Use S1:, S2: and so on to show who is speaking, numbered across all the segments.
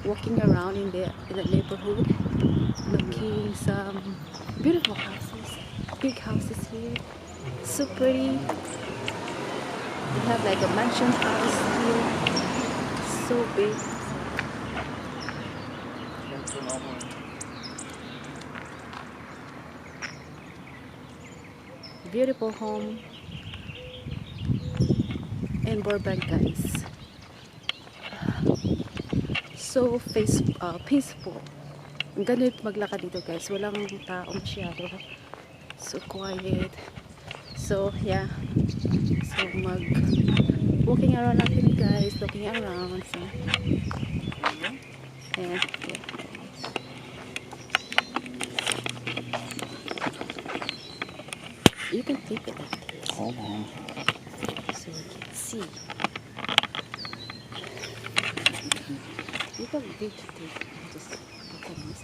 S1: Walking around in the neighborhood, looking some beautiful houses, big houses here, so pretty. We have like a mansion house here, so big. Beautiful home in Burbank, guys. So peaceful. Ang ganit maglakad dito, guys. Walang tao masyado. So quiet. So yeah. So walking around natin, guys. Looking around. So yeah. You can take it like this.
S2: Hold on.
S1: So we can see. You don't need to take it. Just look at this.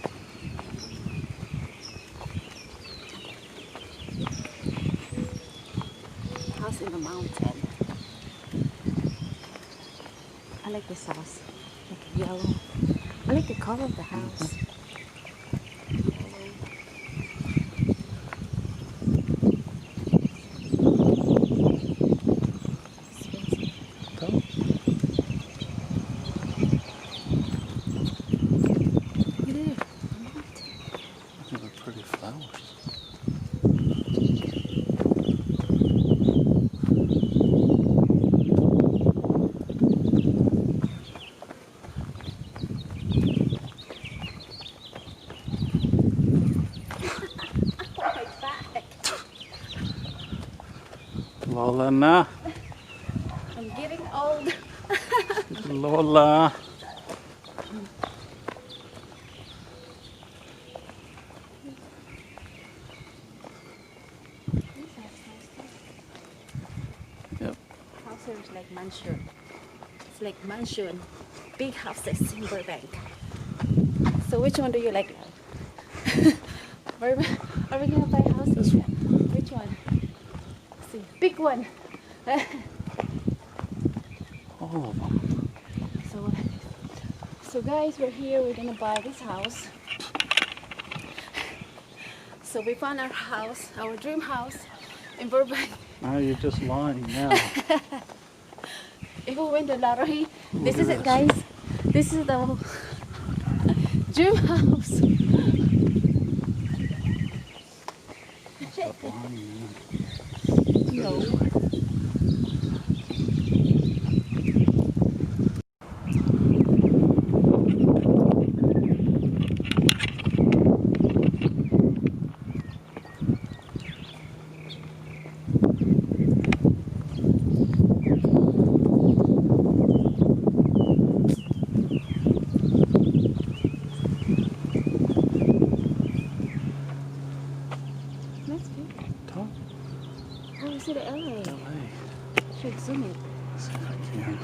S1: House in the mountain. I like this house. Like yellow. I like the color of the house.
S2: Lola na.
S1: I'm getting old.
S2: Lola. Yep.
S1: House here is like mansion. It's like mansion. Big houses in Burbank. So which one do you like? Burbank? Are we gonna buy a house?
S2: This one.
S1: Which one? See, big one.
S2: All of them.
S1: So guys, we're here. We're gonna buy this house. So we found our house, our dream house in Burbank.
S2: Now you're just lying now.
S1: If we win the lottery, this is it, guys. This is the dream house.
S2: Stop lying, man.
S1: No.
S2: Talk.
S1: Oh, is it LA?
S2: LA.
S1: Should zoom it.
S2: See if I can.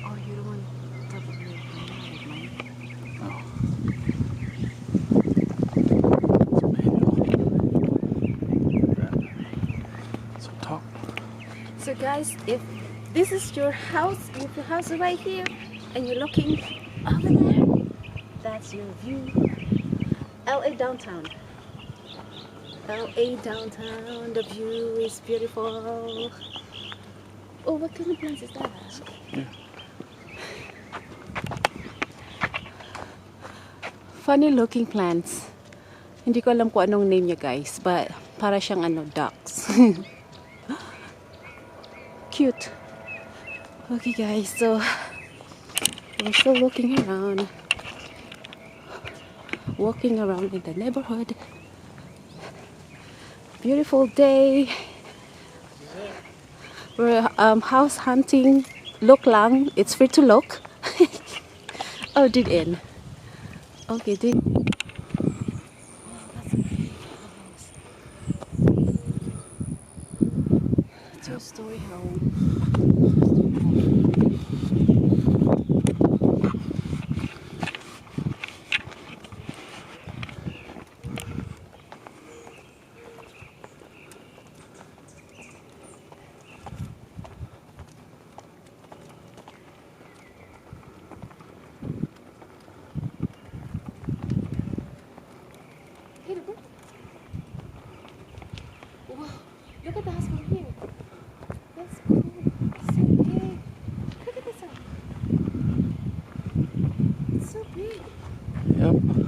S1: Oh, you don't want double with mine.
S2: Oh. It's manual. So talk.
S1: So guys, if this is your house, if your house is right here, and you're looking over there, that's your view. LA downtown. LA downtown, the view is beautiful. Oh, what kind of plants is that?
S2: Yeah.
S1: Funny looking plants. Hindi ko alam kung anong name niya, guys, but para siyang ducks. Cute. Okay guys, so we're still looking around. Walking around in the neighborhood. Beautiful day. We're house hunting. Look lang. It's free to look. Oh, did in. Okay, did. Two-story home.
S2: Yep.